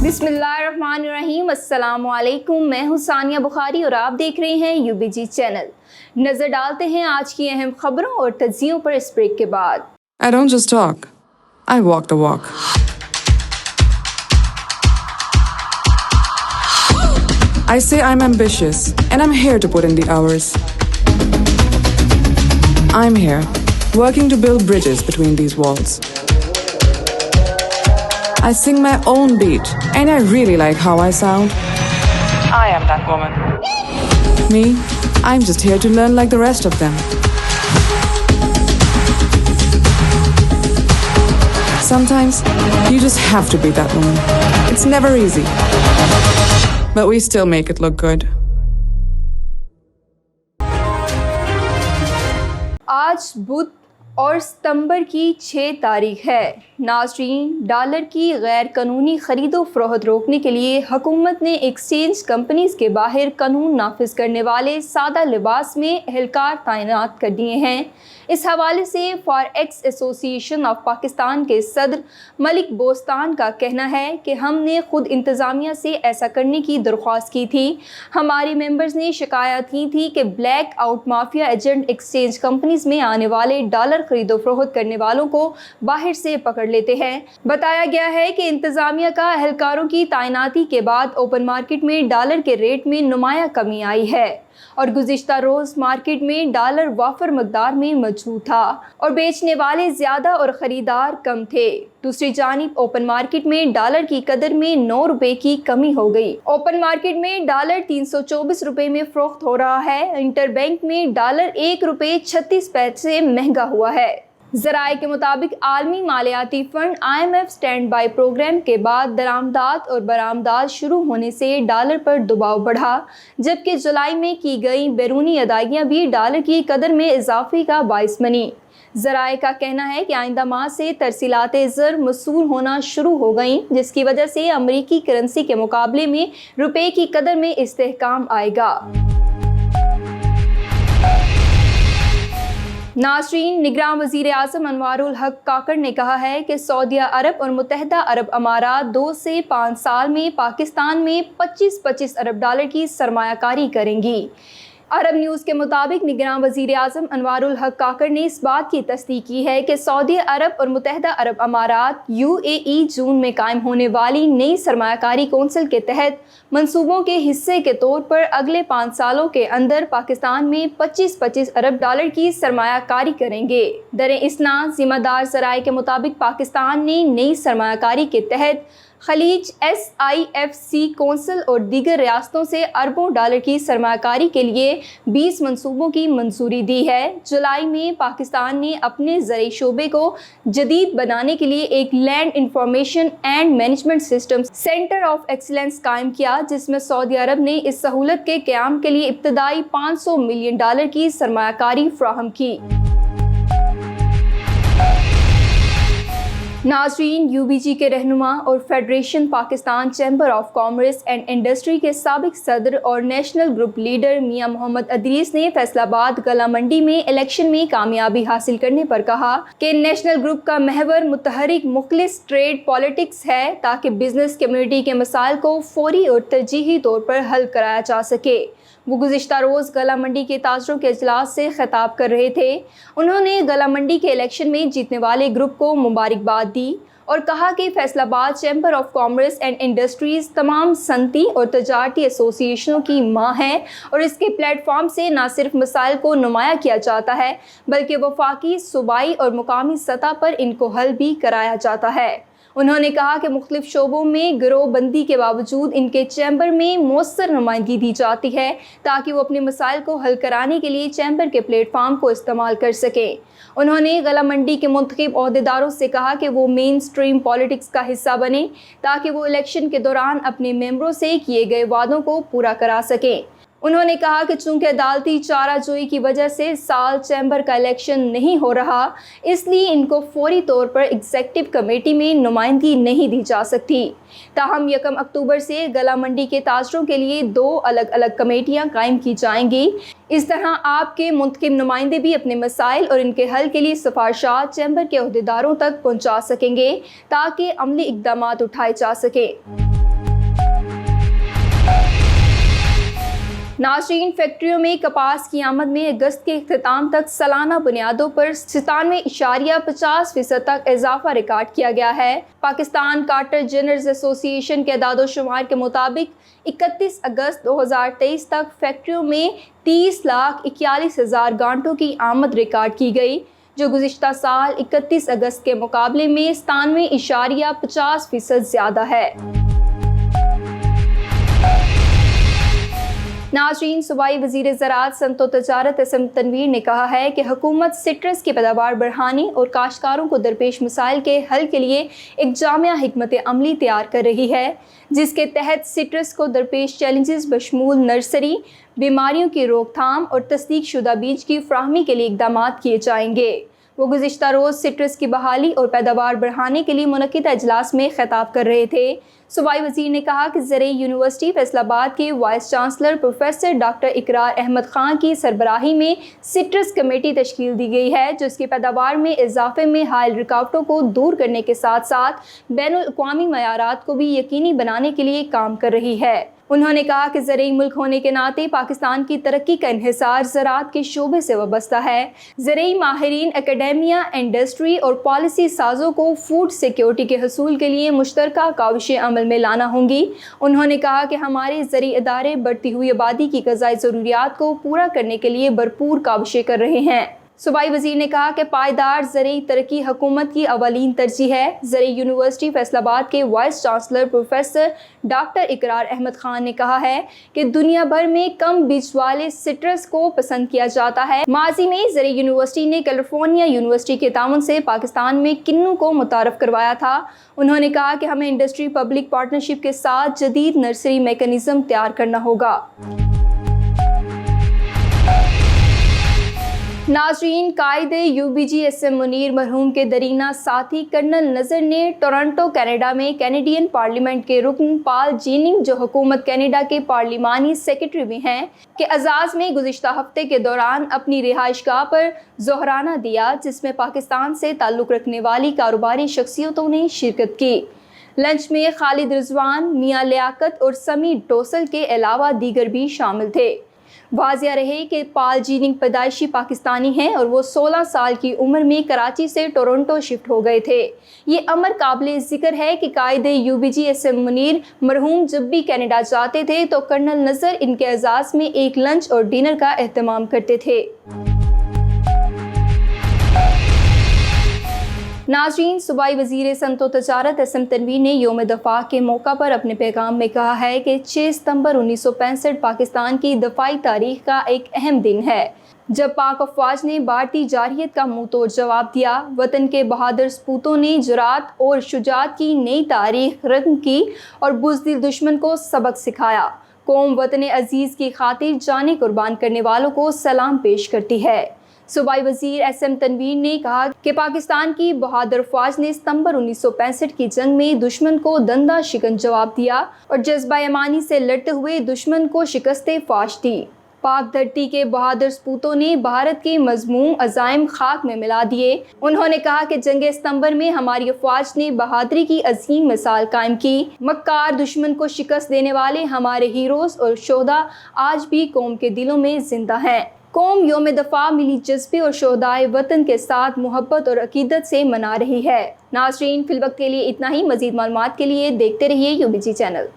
बिस्मिल्लाहिर्रहमानिर्रहीम। अस्सलाम वालेकुम। मैं हूं सानिया बुखारी और आप देख रहे हैं UBG चैनल। नजर डालते हैं आज की अहम खबरों और तज्जियों पर इस ब्रेक के बाद। I don't just talk, I walk the walk. I say I'm ambitious and I'm here to put in the hours. I'm here, working to build bridges between these walls. I sing my own beat and I really like how I sound. I am that woman. Me, I'm just here to learn like the rest of them. Sometimes, you just have to be that woman. It's never easy. But we still make it look good. आज बुध और सितंबर की 6 तारीख है। नाज़रीन, dollar की गैर कानूनी ख़रीदो फ़रोख्त रोकने के लिए हुकूमत ने एक्सचेंज कंपनीज़ के बाहर कानून नाफिज करने वाले सादा लिबास में एहलकार तैनात कर दिए हैं। इस हवाले से फॉरेक्स एसोसिएशन ऑफ पाकिस्तान के सदर मलिक बोस्तान का कहना है कि हमने ख़ुद इंतज़ामिया से ऐसा करने की दरख्वास्त की थी। हमारे मेंबर्स ने शिकायत की थी कि black out mafia agent exchange companies में आने वाले डॉलर खरीदो फरोख्त करने वालों को बाहर से पकड़ लेते हैं। बताया गया है कि इंतज़ामिया का एहलकारों की तैनाती के बाद ओपन मार्केट में डॉलर के रेट में नुमाया कमी आई है और गुज़िश्ता रोज़ मार्केट में डॉलर वाफर मकदार में मौजूद था और बेचने वाले ज़्यादा और ख़रीदार कम थे। दूसरी जानिब ओपन मार्केट में डॉलर की कदर में 9 रुपए की कमी हो गई। ओपन मार्केट में डॉलर 324 रुपए में फ़रोख्त हो रहा है। इंटरबैंक में डॉलर 1 रुपए 36 पैसे महंगा हुआ है। ज़राए के मुताबिक आलमी मालियाती fund IMF stand by programme के बाद दरामदात और बरामदात शुरू होने से डॉलर पर दबाव बढ़ा, जबकि जुलाई में की गई बैरूनी अदायगियाँ भी डॉलर की कदर में इजाफे का बाइस बनी। ज़राए का कहना है कि आइंदा माह से तरसीलाते ज़र मसूल होना शुरू हो गई, जिसकी वजह से अमरीकी करेंसी के मुकाबले में रुपए की कदर में इस्तेहकाम आएगा। नाज़रीन, निगरान वज़ीर आज़म अनवारुल हक काकड़ ने कहा है कि सऊदी अरब और मुत्तहिदा अरब अमारात 2 से 5 साल में पाकिस्तान में 25-25 अरब डॉलर की सरमायाकारी करेंगी। अरब न्यूज़ के मुताबिक निगरान वज़ीर आज़म अनवारुल हक काकड़ ने इस बात की तस्दीक की है कि सऊदी अरब और मुत्तहिदा अरब अमारात UAE जून में कायम होने वाली नई सरमायाकारी कौंसिल के तहत मंसूबों के हिस्से के तौर पर अगले 5 सालों के अंदर पाकिस्तान में 25-25 अरब डॉलर की सरमायाकारी करेंगे। दरे इसना ज़िम्मेदार ज़राए के मुताबिक पाकिस्तान ने नई सरमायाकारी के तहत खलीज SIFC कौंसिल और दीगर रियासतों से अरबों डॉलर की सरमायाकारी के लिए 20 मंसूबों की मंजूरी दी है। जुलाई में पाकिस्तान ने अपने ज़राई शोबे को जदीद बनाने के लिए एक land information and management system centre of excellence कायम किया, जिसमें सऊदी अरब ने इस सहूलत के क़याम के लिए इब्तदाई 500 मिलियन डॉलर की सरमायाकारी फराहम की। नाज़रीन, UBG के रहनुमा और federation Pakistan chamber of commerce and industry के साबिक सदर और नेशनल ग्रुप लीडर मियां मोहम्मद अदरीस ने फैसलाबाद गला मंडी में इलेक्शन में कामयाबी हासिल करने पर कहा कि नेशनल ग्रुप का महवर मुतहरिक मुखलिस ट्रेड पॉलिटिक्स है, ताकि बिजनेस कम्युनिटी के मसाइल को फौरी और तरजीही तौर पर हल कराया जा सके। वो गुज़िश्ता रोज़ गला मंडी के ताजरों के इजलास से खिताब कर रहे थे। उन्होंने गला मंडी के इलेक्शन में जीतने वाले ग्रुप को मुबारकबाद दी और कहा कि Faisalabad chamber of commerce and industries तमाम सनती और तजारती एसोसिएशनों की माँ है और इसके प्लेटफॉर्म से न सिर्फ मसाइल को नुमाया किया जाता है, बल्कि वफाकी, सूबाई और मुकामी सतह पर इनको हल भी कराया जाता है। उन्होंने कहा कि मुख्तलिफ शोबों में गिरोहबंदी के बावजूद इनके चैम्बर में मौसर नुमाइंदगी दी जाती है, ताकि वो अपने मसाइल को हल कराने के लिए चैम्बर के प्लेटफार्म को इस्तेमाल कर सकें। उन्होंने गला मंडी के मुंतखब अहदेदारों से कहा कि वो मेन स्ट्रीम पॉलिटिक्स का हिस्सा बने, ताकि वो इलेक्शन के दौरान अपने मेंबरों से किए गए वादों को पूरा करा सकें। उन्होंने कहा कि चूंकि अदालती चाराजोई की वजह से साल चैम्बर का इलेक्शन नहीं हो रहा, इसलिए इनको फौरी तौर पर एग्जीक्यूटिव कमेटी में नुमाइंदगी नहीं दी जा सकती। ताहम 1 अक्टूबर से गला मंडी के ताजरों के लिए 2 अलग अलग कमेटियां कायम की जाएंगी। इस तरह आपके मुंतखब नुमाइंदे भी अपने मसाइल और इनके हल के लिए सिफारिशात चैम्बर के अहदेदारों तक पहुँचा सकेंगे, ताकि अमली इक़दामात उठाए जा सकें। नाज़रीन, फैक्ट्रियों में कपास की आमद में अगस्त के इख्तिताम तक सालाना बुनियादों पर 97.50% तक इजाफा रिकॉर्ड किया गया है। पाकिस्तान काटर जनरल्स एसोसिएशन के अदाद-ओ-शुमार के मुताबिक 31 अगस्त 2023 तक फैक्ट्रियों में 30,41,000 गांठों की आमद रिकॉर्ड की गई, जो गुज़िश्ता साल 31 अगस्त के मुकाबले में 97.50% ज़्यादा है। नाज़रीन, सूबाई वज़ीर ज़राअत सनअत व तजारत एसएम तनवीर ने कहा है कि हुकूमत सिट्रस की पैदावार बढ़ाने और काश्तकारों को दरपेश मसाइल के हल के लिए एक जामिया हिकमत अमली तैयार कर रही है, जिसके तहत सिट्रस को दरपेश चैलेंजेस बशमूल नर्सरी, बीमारियों की रोकथाम और तस्दीक शुदा बीज की फ्राहमी के लिए इक़दाम किए जाएंगे। वो गुज़िश्ता रोज़ सिट्रस की बहाली और पैदावार बढ़ाने के लिए मुनक़िद इजलास में खिताब कर रहे थे। सूबाई वज़ीर ने कहा कि ज़रई यूनिवर्सिटी फैसलाबाद के वाइस चांसलर प्रोफेसर डॉक्टर इकरार अहमद ख़ान की सरबराही में सिट्रस कमेटी तश्कील दी गई है, जो इसकी पैदावार में इजाफे में हायल रुकावटों को दूर करने के साथ साथ बैनुल अक़वामी मयारात को भी यकीनी बनाने के लिए काम कर रही है। उन्होंने कहा कि ज़रई मुल्क होने के नाते पाकिस्तान की तरक्की का इन्हिसार ज़राअत के शोबे से वाबस्ता है। ज़रई माहिरीन, एकेडेमिया, इंडस्ट्री और पॉलिसी साजों को फूड सिक्योरिटी के हसूल के लिए मुश्तरका काविशें अमल में लाना होंगी। उन्होंने कहा कि हमारे ज़रई इदारे बढ़ती हुई आबादी की ग़ज़ाई ज़रूरियात को पूरा करने के लिए भरपूर काविशें कर रहे हैं। सूबाई वज़ीर ने कहा कि पायदार ज़रई तरक्की हुकूमत की अवलीन तरजीह है। ज़रई यूनिवर्सिटी फैसलाबाद के वाइस चांसलर प्रोफेसर डॉक्टर इकरार अहमद ख़ान ने कहा है कि दुनिया भर में कम बीज वाले सिट्रस को पसंद किया जाता है। माजी में ज़रई यूनिवर्सिटी ने कैलिफोर्निया यूनिवर्सिटी के ताउन से पाकिस्तान में किन्नू को मुतारफ़ करवाया था। उन्होंने कहा कि हमें इंडस्ट्री पब्लिक पार्टनरशिप के साथ जदीद नर्सरी मैकेनिज़्म तैयार करना होगा। नाज़रीन, कायदे यूबीजी एसएम मुनीर मरहूम के दरीना साथी कर्नल नज़र ने टोरंटो कनाडा में कैनेडियन पार्लियामेंट के रुकन पाल जीनिंग, जो हुकूमत कनाडा के पार्लिमानी सेक्रेटरी भी हैं, के अजाज़ में गुज़िश्ता हफ्ते के दौरान अपनी रिहाइशगाह पर ज़ोहराना दिया, जिसमें पाकिस्तान से ताल्लुक़ रखने वाली कारोबारी शख्सियतों ने शिरकत की। लंच में खालिद रिजवान, मियाँ लियाकत और समी डोसल के अलावा दीगर भी शामिल थे। वाज़िया रहे कि पाल जीनिंग पैदाइशी पाकिस्तानी हैं और वो 16 साल की उम्र में कराची से टोरंटो शिफ्ट हो गए थे। ये अमर काबिल ज़िक्र है कि कायदे यूबीजी एसएम मुनीर मरहूम जब भी कनाडा जाते थे तो कर्नल नज़र इनके एजाज़ में एक लंच और डिनर का एहतमाम करते थे। नाज़रीन, सूबाई वज़ीर सनअत व तजारत एसएम तनवीर ने यौम दफ़ा के मौका पर अपने पैगाम में कहा है कि 6 सितंबर 1965 पाकिस्तान की दफ़ाई तारीख़ का एक अहम दिन है, जब पाक अफवाज ने भारतीय जारहियत का मुँह तोड़ जवाब दिया। वतन के बहादुर सपूतों ने जुरात और शुजात की नई तारीख़ रकम की और बुज़दिल दुश्मन को सबक सिखाया। कौम वतन अजीज़ की खातिर जाने कुर्बान करने वालों को सलाम पेश करती है। सूबाई वज़ीर एसएम तनवीर ने कहा कि पाकिस्तान की बहादुर फ़ौज ने सितंबर 1965 की जंग में दुश्मन को दंदा शिकन जवाब दिया और जज्बा ईमानी से लड़ते हुए दुश्मन को शिकस्ते फाश दी। पाक धरती के बहादुर सपूतों ने भारत के मज़मूम अज़ाइम खाक में मिला दिए। उन्होंने कहा कि जंग सितंबर में हमारी अफ़वाज ने बहादुरी की अजीम मिसाल कायम की। मक्कार दुश्मन को शिकस्त देने वाले हमारे हीरोज़ और शोहदा आज भी कौम के दिलों में जिंदा हैं। कौम यौम दफ़ा मिली जज्बे और शोहदाए वतन के साथ मोहब्बत और अकीदत से मना रही है। नाज़रीन, फिल वक्त के लिए इतना ही। मज़ीद मालूमात के लिए देखते रहिए यूबीजी चैनल।